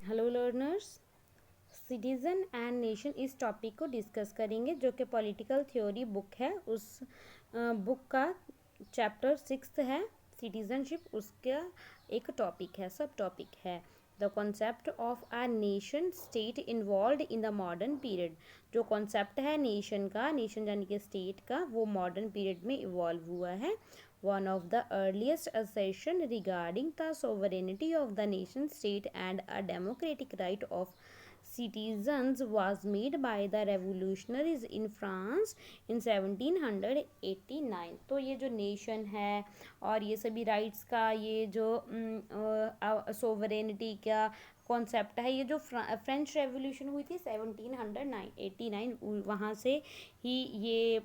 Hello learners, citizen and nation इस topic को discuss करेंगे जो कि पॉलिटिकल थ्योरी बुक है। उस बुक का चैप्टर 6 है सिटीज़नशिप। उसका एक टॉपिक है, सब टॉपिक है the concept of a nation state involve in the modern period. जो कॉन्सेप्ट है नेशन का, नेशन यानी कि स्टेट का, वो मॉडर्न पीरियड में इवॉल्व हुआ है। One of the earliest assertion regarding the sovereignty of the nation state and a democratic right of citizens was made by the revolutionaries in France in 1789। तो ये जो नेशन है और ये सभी राइट्स का, ये जो सोवरेनिटी का कॉन्सेप्ट है, ये जो फ्रेंच रेवोल्यूशन हुई थी 1789, वहाँ से ही ये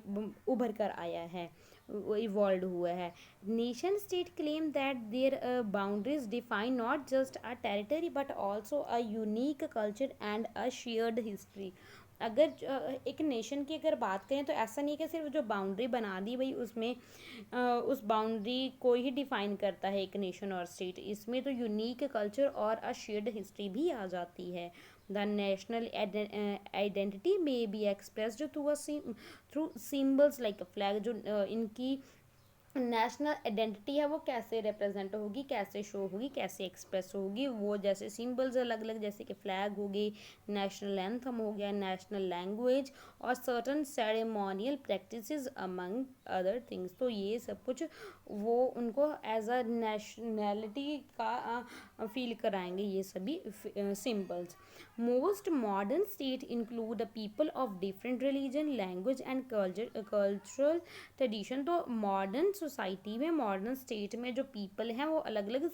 उभर कर आया है, इवॉल्व हुआ है। Nation state claim that their boundaries define not just a territory but also a unique culture and a shared history. अगर एक नेशन की अगर बात करें तो ऐसा नहीं कि सिर्फ जो बाउंड्री बना दी भाई उसमें उस बाउंड्री को ही डिफाइन करता है एक नेशन और स्टेट, इसमें तो यूनिक कल्चर और अ शेयर्ड हिस्ट्री भी आ जाती है। द नेशनल आइडेंटिटी में be expressed through symbols like a flag. जो इनकी नेशनल आइडेंटिटी है वो कैसे रिप्रेजेंट होगी, कैसे शो होगी, कैसे एक्सप्रेस होगी, वो जैसे सिंबल्स अलग अलग, जैसे कि फ्लैग हो गई, नेशनल एंथम हो गया, नेशनल लैंग्वेज और certain ceremonial practices among other things. तो ये सब कुछ वो उनको एज अ नेशनैलिटी का फील कराएंगे ये सभी symbols. Most modern state include people of different religion, language and cultural tradition. तो मॉडर्न सोसाइटी में, मॉडर्न स्टेट में जो पीपल हैं वो अलग अलग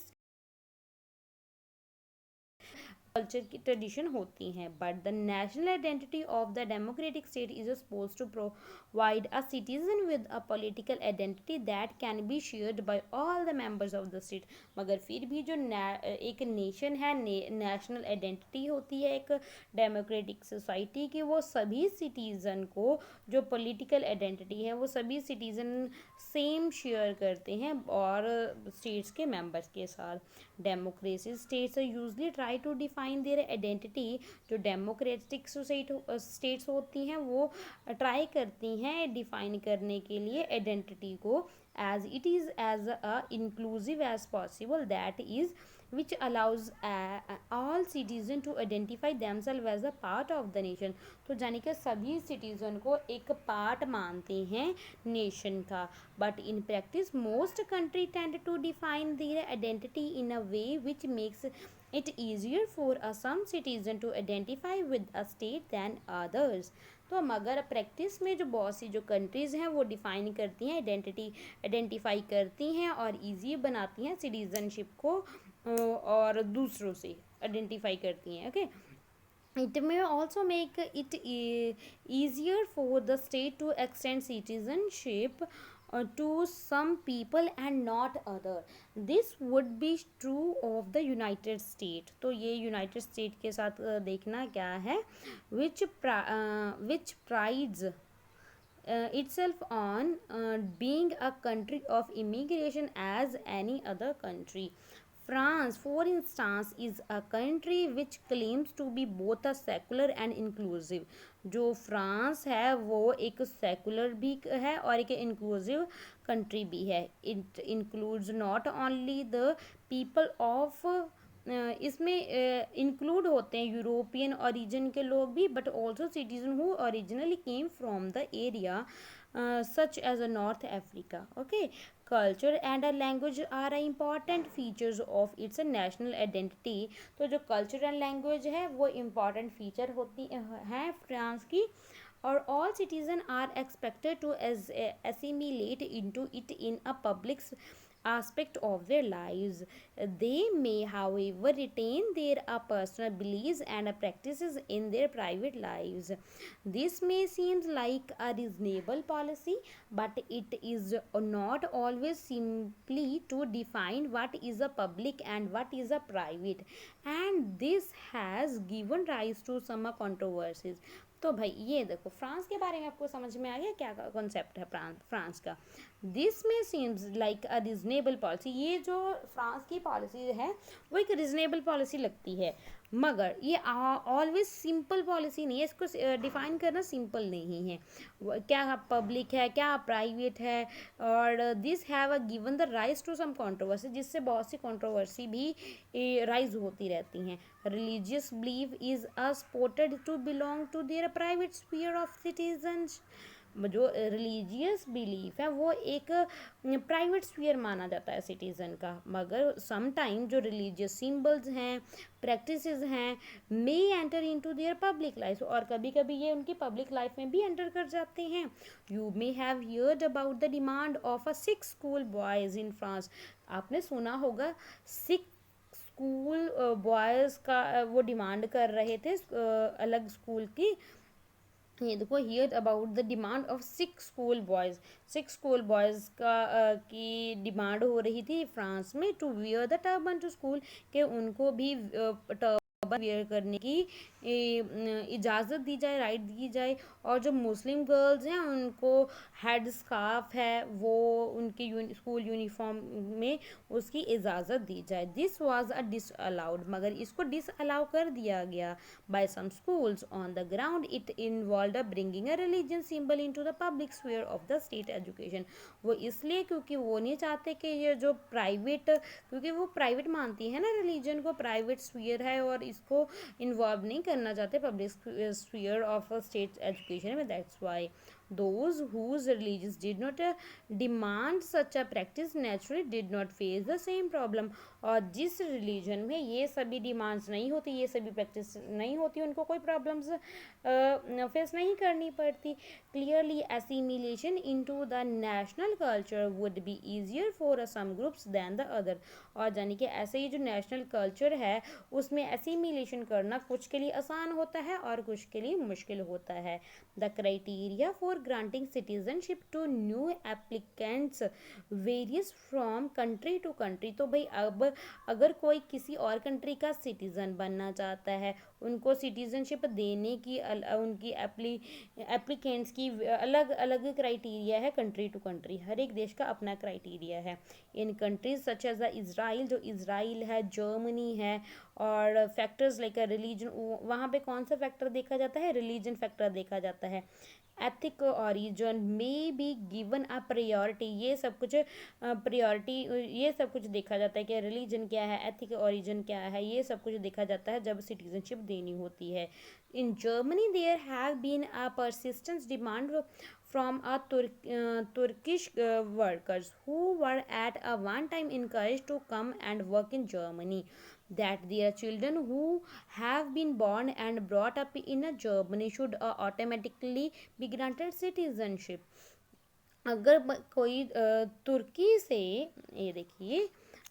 कल्चर की ट्रेडिशन होती हैं। But the national identity of the democratic state is suppose to provide a citizen with a political identity that can be shared by all the members of the state. मगर फिर भी जो एक nation है, national identity होती है एक democratic society की, वो सभी सिटीज़न को जो पॉलिटिकल आइडेंटिटी है वो सभी सिटीज़न सेम शेयर करते हैं और स्टेट्स के मेंबर्स के साथ। Democracy states usually try to define their identity. जो डेमोक्रेटिक स्टेट्स होती हैं वो ट्राई करती हैं डिफाइन करने के लिए आइडेंटिटी को as it is as inclusive as possible, that is which allows all citizens to identify themselves as a part of the nation। तो यानी कि सभी सिटीजन को एक पार्ट मानते हैं नेशन का। But in practice most country tend to define their identity in a way which makes it easier for some citizen to identify with a state than others। तो मगर प्रैक्टिस में जो बहुत सी जो कंट्रीज़ हैं वो डिफ़ाइन करती हैं, आइडेंटिफाई करती हैं और इजी बनाती हैं सिटीज़नशिप को और दूसरों से आइडेंटिफाई करती हैं। Okay, it may also make it easier for the state to extend citizenship to some people and not other। this would be true of the United States। तो ये यूनाइटेड स्टेट के साथ देखना क्या है, which prides itself on being a country of immigration as any other country। France, for instance, is a country which claims to be both a secular and inclusive। जो France है वो एक secular भी है और एक इंक्लूसिव कंट्री भी है। It includes not only the people of, इसमें इंक्लूड होते हैं यूरोपियन ओरिजिन के लोग भी, but also citizen who originally came from the area such as North Africa। Okay, culture and a language are important features of its national identity। तो जो culture and language है वो important feature होती है France की, और all citizens are expected to assimilate into it in a public aspect of their lives। They may however retain their personal beliefs and practices in their private lives। this may seem like a reasonable policy, but it is not always simply to define what is a public and what is a private, and this has given rise to some controversies। तो भाई ये देखो France के बारे में आपको समझ में आ गया क्या कॉन्सेप्ट है फ्रांस का। दिस में सीम्स लाइक अ रिजनेबल पॉलिसी। ये जो फ्रांस की पॉलिसी है वो एक रिजनेबल पॉलिसी लगती है, मगर ये ऑलवेज सिंपल पॉलिसी नहीं है। इसको डिफाइन करना सिंपल नहीं है। क्या पब्लिक है, क्या प्राइवेट है, और this have a given the rise to some controversy, जिससे बहुत सी कंट्रोवर्सी भी राइज होती रहती हैं। Religious belief is a supported to belong to their private sphere of citizens. जो रिलीजियस बिलीफ है वो एक प्राइवेट स्फीयर माना जाता है सिटीज़न का, मगर समटाइम जो रिलीजियस सिंबल्स हैं, प्रैक्टिसेस हैं, may enter into their public life, और कभी कभी ये उनकी पब्लिक लाइफ में भी एंटर कर जाते हैं। You may have heard about the demand of a Sikh school boys in France. आपने सुना होगा सिख स्कूल बॉयज़ का वो डिमांड कर रहे थे अलग स्कूल की। ये देखो, hear about the demand of six school boys का की डिमांड हो रही थी फ्रांस में to wear the turban to school, के उनको भी टर्बन वियर करने की इजाज़त दी जाए, राइट दी जाए। और जो मुस्लिम गर्ल्स हैं उनको हेड स्कार्फ है वो उनके स्कूल यूनिफॉर्म में उसकी इजाज़त दी जाए। दिस वाज अ डिसअलाउड, मगर इसको डिसअलाउ कर दिया गया by some schools on the ground it involved bringing a religion symbol into the public sphere of the state education। वो इसलिए क्योंकि वो नहीं चाहते कि ये जो प्राइवेट, क्योंकि वो प्राइवेट मानती है ना रिलीजन को, प्राइवेट स्फीयर है, और इसको इन्वॉल्व नहीं करना चाहते public sphere of state education में। That's why those whose religions did not demand such a practice naturally did not face the same problem। और जिस रिलीजन में ये सभी डिमांड्स नहीं होती, ये सभी प्रैक्टिस नहीं होती, उनको कोई प्रॉब्लम्स फेस नहीं करनी पड़ती। Clearly assimilation into the national culture would be easier for some groups than the other. और यानी कि ऐसे ही जो नेशनल कल्चर है उसमें एसिमिलेशन करना कुछ के लिए आसान होता है और कुछ के लिए मुश्किल होता है। The criteria for granting citizenship to new applicants varies from country to country. तो भाई अब अगर कोई किसी और कंट्री का सिटीज़न बनना चाहता है, उनको सिटीज़नशिप देने की उनकी एप्लीकेंट्स की अलग अलग क्राइटेरिया है कंट्री टू कंट्री। हर एक देश का अपना क्राइटेरिया है। इन कंट्रीज सच एज इज़राइल, जो इज़राइल है, जर्मनी है, और फैक्टर्स लाइक रिलीजन, वहाँ पे कौन सा फैक्टर देखा जाता है? रिलीजन फैक्टर देखा जाता है। Ethic origin may be given a priority, ये सब कुछ प्रायोरिटी, ये सब कुछ देखा जाता है कि रिलीजन क्या है, एथिक ऑरिजन क्या है, ये सब कुछ देखा जाता है जब सिटीजनशिप देनी होती है। In Germany there have been a persistence demand from a Turkish workers who were at a one time encouraged to come and work in Germany, that their children who have been born and brought up in a Germany should automatically be granted citizenship। अगर कोई तुर्की से, ये देखिए,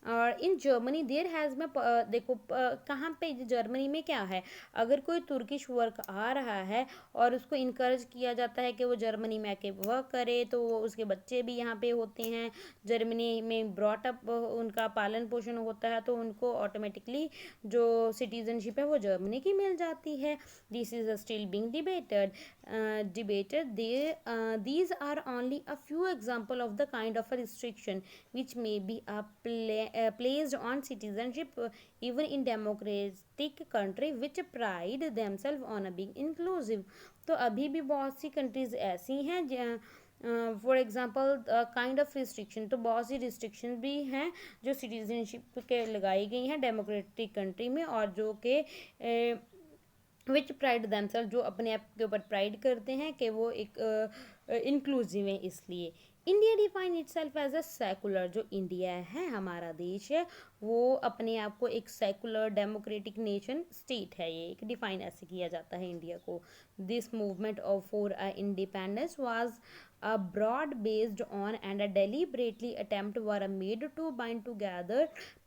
और इन Germany there has में देखो कहाँ पे जर्मनी में क्या है, अगर कोई तुर्किश वर्क आ रहा है और उसको इनकरेज किया जाता है कि वो जर्मनी में आके वर्क करे, तो उसके बच्चे भी यहाँ पे होते हैं, जर्मनी में ब्रॉट अप उनका पालन पोषण होता है, तो उनको ऑटोमेटिकली जो सिटीजनशिप है वो जर्मनी की मिल जाती है। This is still being debated these are only a few example of the kind of a restriction which may be placed on citizenship even in democratic country which pride themselves on being inclusive। तो अभी भी बहुत सी countries ऐसी हैं for example kind of restriction, तो बहुत सी restriction भी हैं जो सिटीजनशिप के लगाई गई हैं डेमोक्रेटिक कंट्री में, और जो कि विच प्राइड दैमसेल्फ, जो अपने आप के ऊपर प्राइड करते हैं कि वो एक इंक्लूसिव है। इसलिए India define itself as a secular, जो इंडिया है हमारा देश है वो अपने आप को एक सेकुलर डेमोक्रेटिक नेशन स्टेट है, ये एक डिफाइन ऐसे किया जाता है इंडिया को। This movement of for independence was a broad based on and a deliberately attempt were made to bind together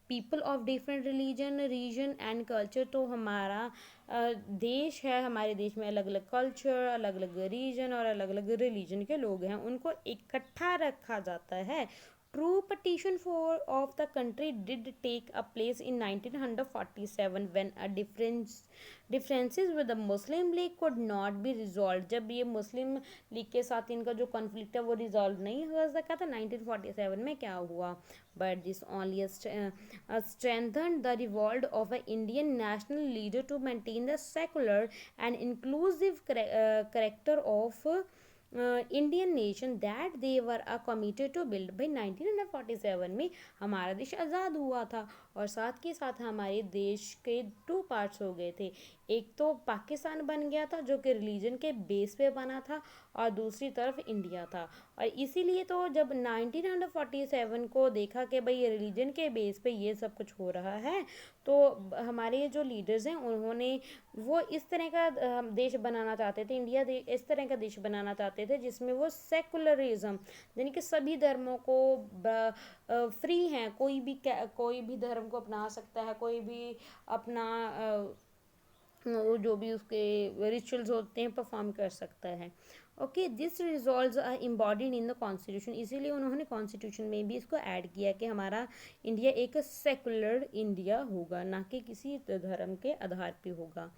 people of different religion region and culture। तो हमारा देश है, हमारे देश में अलग अलग कल्चर, अलग अलग रीजन और अलग अलग रिलीजन के लोग हैं, उनको इकट्ठा रखा जाता है True partition for of the country did take a place in 1947 when a differences with the Muslim League could not be resolved. जब ये मुस्लिम लीग के साथ इनका जो कॉन्फ्लिक्ट है वो रिजॉल्व नहीं हो सका था 1947 में क्या हुआ. But this only strengthened the revolt of an Indian national leader to maintain the secular and inclusive character of Indian nation that they were a committed to build. भाई 1947 में हमारा देश आज़ाद हुआ था और साथ के साथ हमारे देश के टू पार्ट्स हो गए थे. एक तो पाकिस्तान बन गया था जो कि रिलीजन के बेस पे बना था और दूसरी तरफ इंडिया था. और इसीलिए तो जब 1947 को देखा कि भाई रिलीजन के बेस पे ये सब कुछ हो रहा है तो हमारे जो लीडर्स हैं उन्होंने वो इस तरह का देश बनाना चाहते थे. इंडिया इस तरह का देश बनाना चाहते थे जिसमें वो सेकुलरिज्म यानी कि सभी धर्मों को फ्री हैं, कोई भी धर्म को अपना सकता है, कोई भी अपना वो जो भी उसके रिचुअल्स होते हैं परफॉर्म कर सकता है. Okay, this resolves are embodied in the constitution. इसीलिए उन्होंने कॉन्स्टिट्यूशन में भी इसको ऐड किया कि हमारा इंडिया एक सेकुलर इंडिया होगा, ना कि किसी धर्म के आधार पे होगा.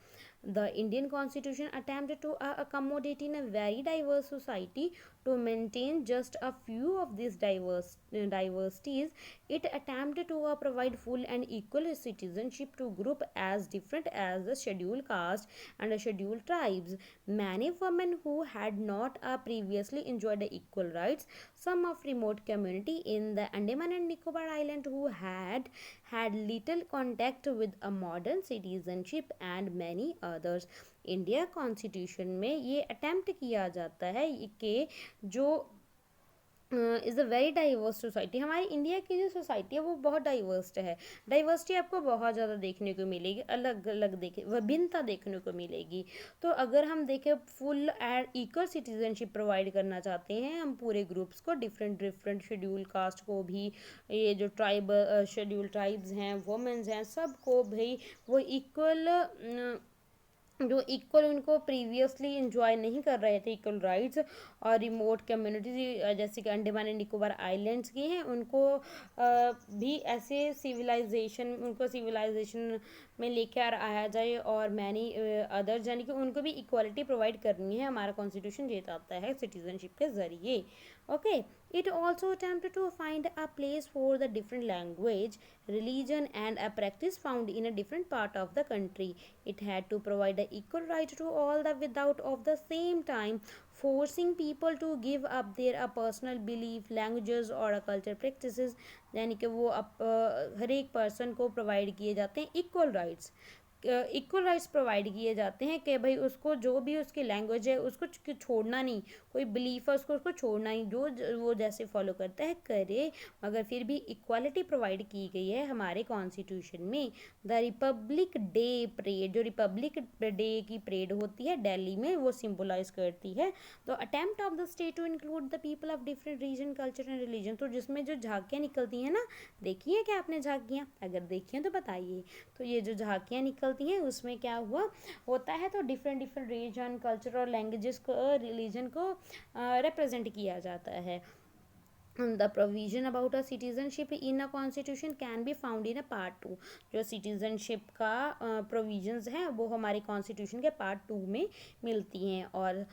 The Indian Constitution attempted to accommodate in a very diverse society. To maintain just a few of these diversities, it attempted to provide full and equal citizenship to groups as different as the scheduled caste and the scheduled tribes. Many women who had not previously enjoyed equal rights, some of remote community in the Andaman and Nicobar Island who had little contact with a modern citizenship and many others. India constitution में ये attempt किया जाता है कि जो is a very diverse society. हमारी India की जो सोसाइटी है वो बहुत डाइवर्स है. डाइवर्सिटी आपको बहुत ज़्यादा देखने को मिलेगी, अलग अलग विभिन्नता देखने को मिलेगी. तो अगर हम देखें full and equal citizenship provide करना चाहते हैं हम पूरे ग्रुप्स को, डिफरेंट शेड्यूल कास्ट को भी, ये जो शेड्यूल ट्राइब्स हैं, वुमेन्स हैं, सबको भाई वो इक्वल जो इक्वल उनको प्रीवियसली इंजॉय नहीं कर रहे थे इक्वल राइट्स, और रिमोट कम्युनिटीज जैसे कि अंडमान एंड निकोबार आइलैंड्स की हैं उनको भी ऐसे सिविलाइजेशन में लेके आया जाए और मैनी अदर्स यानी कि उनको भी इक्वालिटी प्रोवाइड करनी है. हमारा कॉन्स्टिट्यूशन ये चाहता है सिटीजनशिप के ज़रिए. Okay, it also attempted to find a place for the different language, religion and a practice found in a different part of the country. It had to provide the equal right to all the without of the same time forcing people to give up their personal belief, languages or culture practices. यानी कि वो हर एक person को provide किए जाते हैं equal rights. Equal rights provide किए जाते हैं कि भाई उसको जो भी उसकी लैंग्वेज है उसको छोड़ना नहीं, कोई बिलीफ है उसको छोड़ना नहीं, जो वो जैसे फॉलो करता है करे, मगर फिर भी इक्वालिटी प्रोवाइड की गई है हमारे कॉन्स्टिट्यूशन में. द रिपब्लिक डे परेड, जो रिपब्लिक डे की परेड होती है दिल्ली में, वो सिम्बोलाइज करती है the attempt of the state to include the people of different region, culture and religion. तो जिसमें जो झांकियाँ निकलती हैं ना, देखी है क्या आपने झांकियाँ? अगर देखी हैं तो बताइए. तो ये जो झांकियाँ निकलती हैं उसमें क्या होता है, तो डिफरेंट रीजन, कल्चर और लैंग्वेजेस को, रिलीजन को रिप्रेजेंट किया जाता है. The provision about a citizenship in a constitution can be found in a part 2. जो citizenship का provisions हैं वो हमारे constitution के part 2 में मिलती हैं. और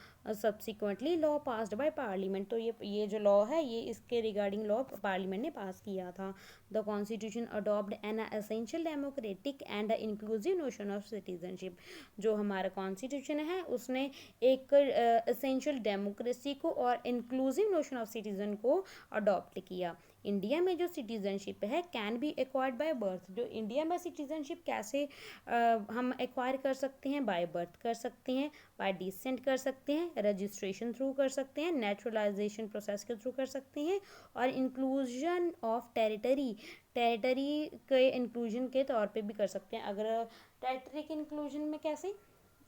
subsequently law passed by parliament. तो ये जो law है ये इसके regarding law parliament ने pass किया था. The constitution adopted an essential democratic and inclusive notion of citizenship. जो हमारा constitution है उसने एक essential democracy को और inclusive notion of citizen को अडॉप्ट किया. इंडिया में जो सिटीजनशिप है can be acquired by birth. जो इंडिया में सिटीजनशिप कैसे हम एक्वायर कर सकते हैं? बाय बर्थ कर सकते हैं, बाय डिसेंट कर सकते हैं, रजिस्ट्रेशन थ्रू कर सकते हैं, नेचुरलाइजेशन प्रोसेस के थ्रू कर सकते हैं, और इंक्लूजन ऑफ टेरिटरी के इंक्लूजन के तौर पे भी कर सकते हैं. अगर टेरिटरी के इंक्लूजन में कैसे?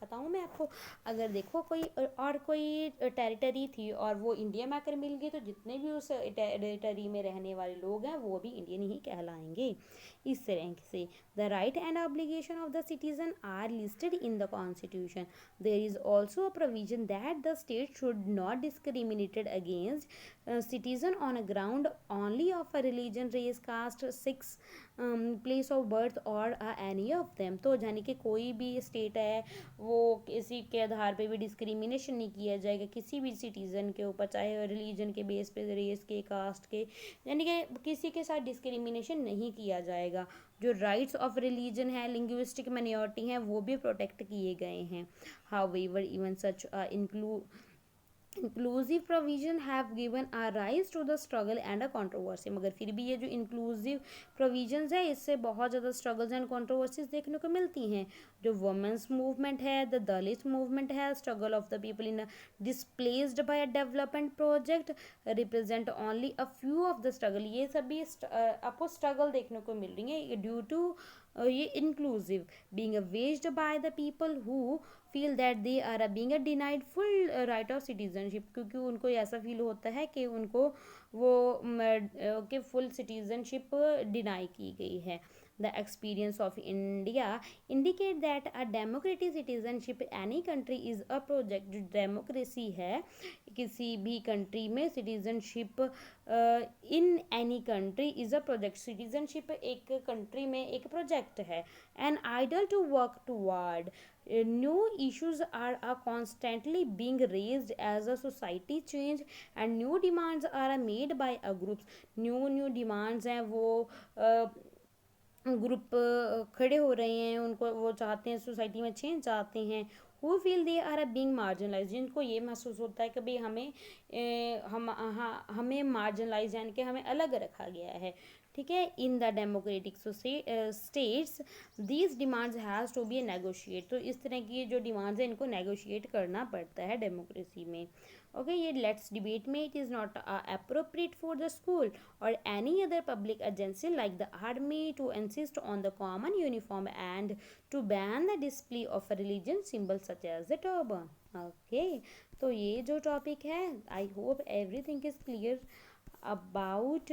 बताऊँ मैं आपको, अगर देखो कोई और कोई टेरिटरी थी और वो इंडिया में आकर मिल गई, तो जितने भी उस टेरिटरी में रहने वाले लोग हैं वो भी इंडियन ही कहलाएंगे। इस तरह से the right and obligation of the citizen are listed in the constitution. There is also a provision that the state should not discriminated against citizen on a ground only of a religion, race, caste, sex, place of birth or any of them। तो यानी कि कोई भी state है वो किसी के आधार पे भी डिस्क्रिमिनेशन नहीं किया जाएगा किसी भी सिटीज़न के ऊपर, चाहे रिलीजन के बेस पे, रेस के, कास्ट के, यानी कि किसी के साथ डिस्क्रिमिनेशन नहीं किया जाएगा। जो राइट्स ऑफ रिलीजन है, लिंग्विस्टिक माइनॉरिटी हैं, वो भी प्रोटेक्ट किए गए हैं। However even such inclusive provision have given a rise to the struggle and a controversy. मगर फिर भी ये जो इंक्लूसिव प्रोविजंस है इससे बहुत ज़्यादा स्ट्रगल्स एंड कंट्रोवर्सीज देखने को मिलती हैं। जो वुमेंस मूवमेंट है, द दलित मूवमेंट है, struggle of the people in displaced by a development project represent only a few of the struggle. ये सभी आपको स्ट्रगल देखने को मिल रही है ड्यू टू ये inclusive being waged by the people who feel that they are being denied full right of citizenship, क्योंकि उनको ऐसा फील होता है कि उनको वो के फुल सिटीजनशिप डिनाई की गई है। The experience of India indicate that a democratic citizenship any country is a project. जो डेमोक्रेसी है किसी भी कंट्री में, citizenship in any country is a project. Citizenship एक कंट्री में एक प्रोजेक्ट है। An ideal to work toward. New issues are constantly being raised as a society change and new demands are made by a groups। new demands हैं वो group खड़े हो रहे हैं, उनको वो चाहते हैं सोसाइटी में चेंज चाहते हैं। Who feel they are being marginalize, जिनको ये महसूस होता है कि भाई हमें मार्जिनलाइज यानी कि हमें अलग रखा गया है। ठीक है, in the democratic states these demands has to be negotiate. तो इस तरह की जो डिमांड्स हैं इनको नेगोशिएट करना पड़ता है डेमोक्रेसी में। ओके, ये लेट्स डिबेट में it is not appropriate for the school or any other public agency like the army to insist on the common uniform and to ban the display of a religion symbol such as the turban। okay, तो ये जो topic है, I hope everything is clear about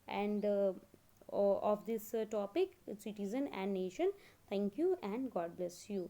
and of this topic, citizen and nation। thank you and God bless you।